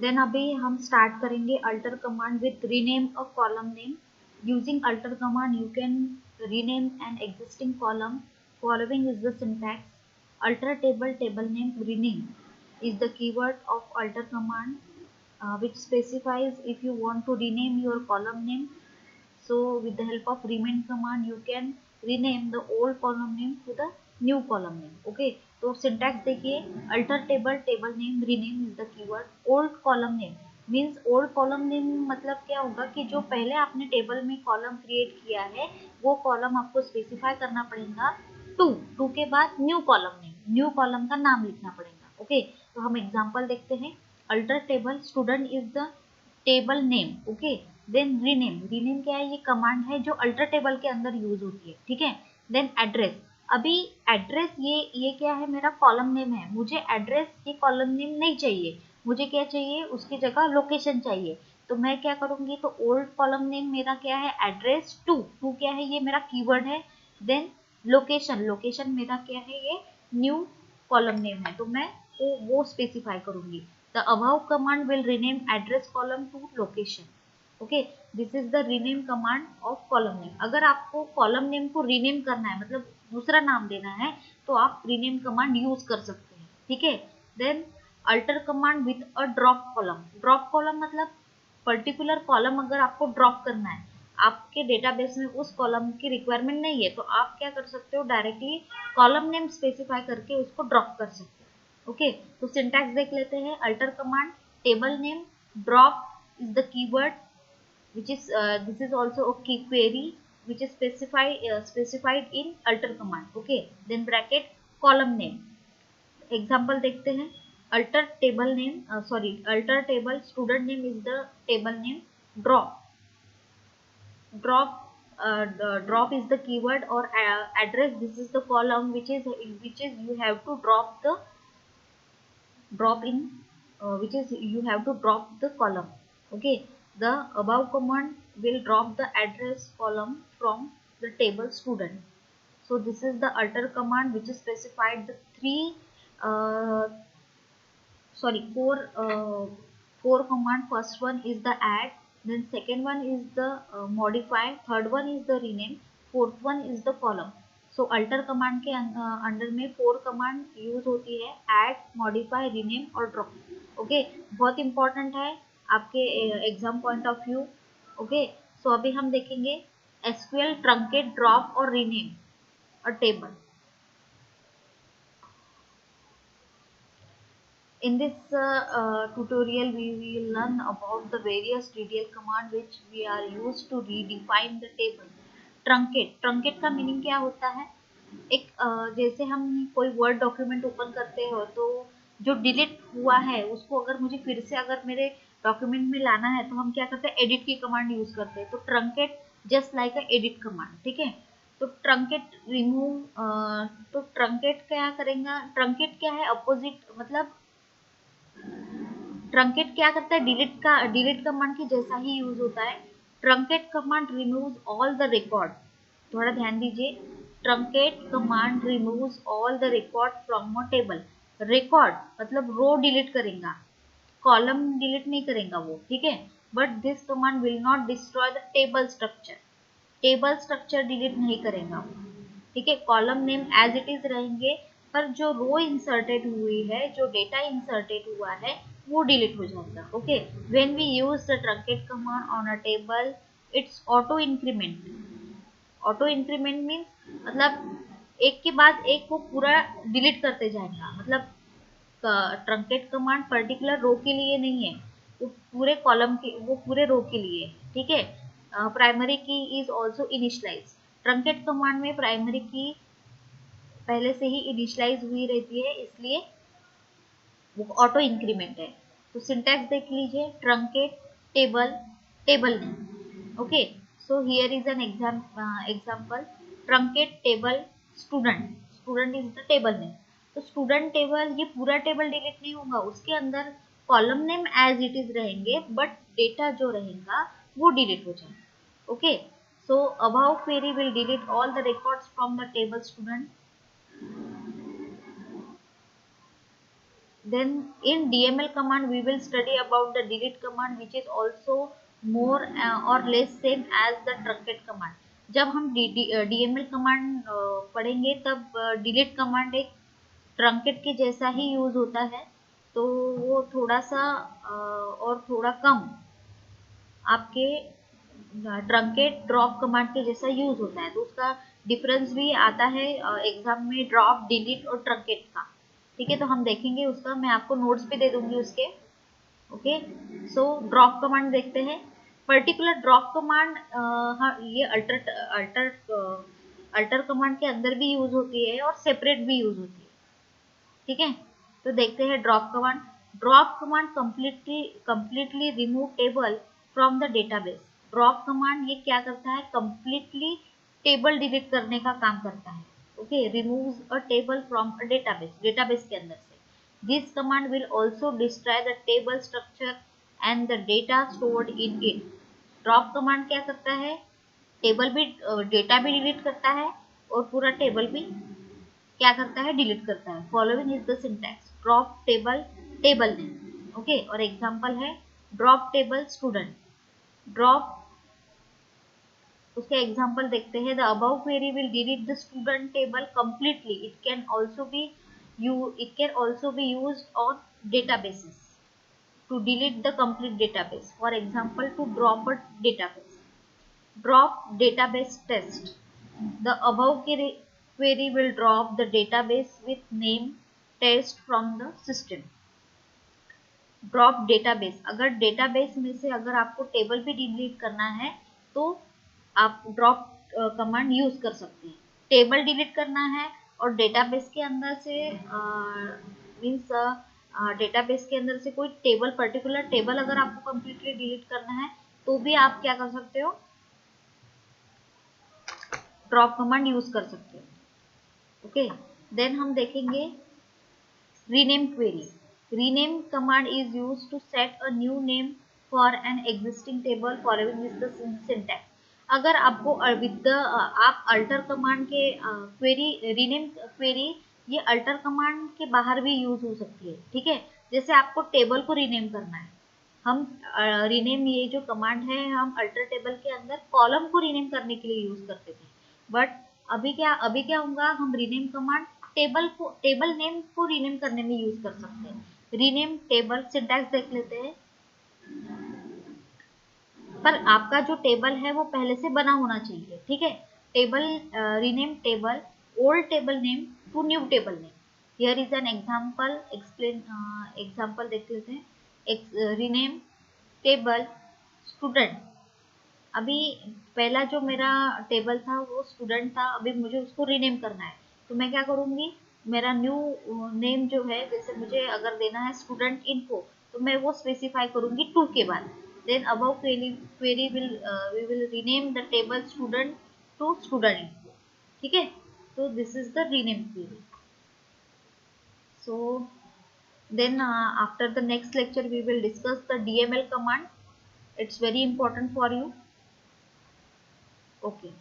Then अभी हम start करेंगे alter command with rename a column name. Using alter command you can rename an existing column. Following is the syntax. Alter table table name rename is the keyword of alter command, which specifies if you want to rename your column name. So with the help of rename command you can rename the old column name to the new column name. Okay, तो syntax देखिए, alter table table name rename is the keyword. Old column name means old column name मतलब क्या होगा कि जो पहले आपने table में कॉलम क्रिएट किया है वो कॉलम आपको स्पेसिफाई करना पड़ेगा. टू के बाद new column name, new column का नाम लिखना पड़ेगा. ओके, तो हम एग्जांपल देखते हैं. Alter table student is the table name. Okay, then rename. Rename क्या है? ये कमांड है जो अल्टर टेबल के अंदर यूज होती है. ठीक है. Then address. अभी एड्रेस ये क्या है? मेरा कॉलम नेम है. मुझे एड्रेस ये कॉलम नेम नहीं चाहिए. मुझे क्या चाहिए? उसकी जगह लोकेशन चाहिए. तो मैं क्या करूंगी? तो ओल्ड कॉलम नेम मेरा क्या है? एड्रेस. टू क्या है? ये मेरा कीवर्ड है. Then location. लोकेशन मेरा क्या है? ये न्यू कॉलम नेम है. तो मैं वो स्पेसिफाई करूंगी. The above command will rename address column to location. Okay, this is the rename command of column name. अगर आपको कॉलम नेम को रीनेम करना है मतलब दूसरा नाम देना है तो आप रीनेम कमांड यूज कर सकते हैं. ठीक है. Then alter command with a drop column. Drop column मतलब पर्टिकुलर कॉलम अगर आपको ड्रॉप करना है, आपके डेटाबेस में उस कॉलम की रिक्वायरमेंट नहीं है, तो आप क्या कर सकते हो? डायरेक्टली कॉलम नेम स्पेसिफाई करके उसको ड्रॉप कर सकते हो. ओके, तो सिंटैक्स देख लेते हैं. Alter command table name drop is the keyword which is this is also a key query which is specified in alter command. Okay, then bracket column name. Example देखते हैं. Alter table name, sorry, alter table student name is the table name. Drop. Drop is the keyword or address. This is the column which is you have to drop in, which is you have to drop the column. Okay, the above command will drop the address column from the table student. So this is the alter command which is specified the uh, four command. First one is the add, then second one is the modify, third one is the rename, fourth one is the column. So alter command के under में four command use होती है. add, modify, rename और drop. Okay, बहुत important है आपके exam point of view. Okay, so अभी हम देखेंगे SQL ट्रंकेट, ड्रॉप और rename a table. In this tutorial, we will learn about the various DDL command which we are used to redefine the table. Truncate. Truncate का meaning क्या होता है? एक जैसे हम कोई वर्ड डॉक्यूमेंट ओपन करते हो तो जो डिलीट हुआ है उसको अगर मुझे फिर से अगर मेरे डॉक्यूमेंट में लाना है तो हम क्या करते हैं? एडिट की कमांड यूज करते हैं. तो ट्रंकेट जस्ट लाइक अ एडिट कमांड. ठीक है. तो ट्रंकेट रिमूव, तो ट्रंकेट क्या करेगा? ट्रंकेट क्या है? अपोजिट मतलब ट्रंकेट क्या करता है? डिलीट कमांड की जैसा ही यूज होता है. Truncate command removes all the record. थोड़ा ध्यान दीजिए. Truncate command removes all the record from a table. Record मतलब रो डिलीट करेगा, कॉलम डिलीट नहीं करेगा वो. ठीक है. But this command will not destroy the table structure. Table structure delete नहीं करेगा वो. ठीक है. Column name as it is रहेंगे, पर जो रो इंसर्टेड हुई है, जो डेटा इंसर्टेड हुआ है वो डिलीट हो जाएगा. Okay, when we use the truncate command on a table it's auto increment. Auto increment means मतलब एक के बाद एक को पूरा डिलीट करते जाएगा. मतलब ट्रंकेट कमांड पर्टिकुलर रो के लिए नहीं है, वो पूरे कॉलम के, वो पूरे रो के लिए. ठीक है. Primary key is also initialise. Truncate command में प्राइमरी की पहले से ही इनिशलाइज हुई रहती है, इसलिए वो ऑटो इंक्रीमेंट है. तो सिंटैक्स देख लीजिए. Truncate table table name. Okay, so here is an example. Truncate table student. Student is the table name. तो स्टूडेंट टेबल, ये पूरा टेबल डिलीट नहीं होगा, उसके अंदर column name as it is रहेंगे, बट डेटा जो रहेगा वो डिलीट हो जाएगा. Okay, so above query will delete all the records from the table student. Then in DML command we will study about the delete command, which is also more or less same as the truncate command. जब हम DML command पढ़ेंगे तब delete command एक truncate के जैसा ही use होता है, तो वो थोड़ा सा और थोड़ा कम आपके ट्रंकेट ड्रॉप कमांड के जैसा यूज होता है। तो उसका डिफरेंस भी आता है एग्जाम में ड्रॉप, डिलीट और ट्रंकेट का। ठीक है, तो हम देखेंगे उसका, मैं आपको नोट्स भी दे दूंगी उसके। ओके, सो ड्रॉप कमांड देखते हैं। पर्टिकुलर ड्रॉप कमांड ये अल्टर कमांड के अंदर भी यूज होती है और सेपरेट भी यूज होती है। ठीक है, तो देखते हैं drop command. Drop command completely remove table from the database. Drop command ये क्या करता है, कंप्लीटली टेबल डिलीट करने का काम करता है। Okay, removes a table from a database, database के अंदर से। This command will also destroy the table structure and the data stored in it. Drop command क्या करता है, टेबल भी डेटा भी डिलीट करता है और पूरा टेबल भी क्या करता है, डिलीट करता है। Following is the syntax, drop table table name. Okay, और एग्जांपल है ड्रॉप टेबल स्टूडेंट। ड्रॉप, उसके एग्जांपल देखते हैं। The above query will delete the student table completely. It can also be used on databases to delete the complete database. For example, to drop a database. Drop database test. The above query will drop the database with name test from the system. Drop database, अगर database में से अगर आपको table भी delete करना है तो आप ड्रॉप कमांड यूज कर सकते हैं। टेबल डिलीट करना है और डेटाबेस के अंदर से मीन्स डेटाबेस के अंदर से कोई टेबल, पर्टिकुलर टेबल अगर आपको कंप्लीटली डिलीट करना है तो भी आप क्या कर सकते हो, ड्रॉप कमांड यूज कर सकते हो। ओके, देन हम देखेंगे rename query. Rename command is used to set a new name for an existing table following is the syntax. अगर आपको आप अल्टर कमांड के क्वेरी, रीनेम क्वेरी ये अल्टर कमांड के बाहर भी यूज हो सकती है। ठीक है, जैसे आपको टेबल को रीनेम करना है, हम रीनेम ये जो कमांड है हम अल्टर टेबल के अंदर कॉलम को रीनेम करने के लिए यूज करते थे। बट अभी क्या होगा, हम रीनेम कमांड टेबल नेम को रीनेम करने में यूज कर सकते हैं। रीनेम टेबल सिंटैक्स देख लेते हैं। पर आपका जो टेबल है वो पहले से बना होना चाहिए। ठीक है, table rename table old table name to new table name. Here is an example, example देख लेते हैं। Rename table student. अभी पहला जो मेरा टेबल था वो स्टूडेंट था, अभी मुझे उसको रीनेम करना है तो मैं क्या करूंगी, मेरा न्यू नेम जो है, जैसे मुझे अगर देना है स्टूडेंट इन्फो तो मैं वो स्पेसिफाई करूंगी टू के बाद। Then above query we will rename the table student to student info. ठीक है, तो this is the rename query. So then after the next lecture we will discuss the DML command. It's very important for you. Okay.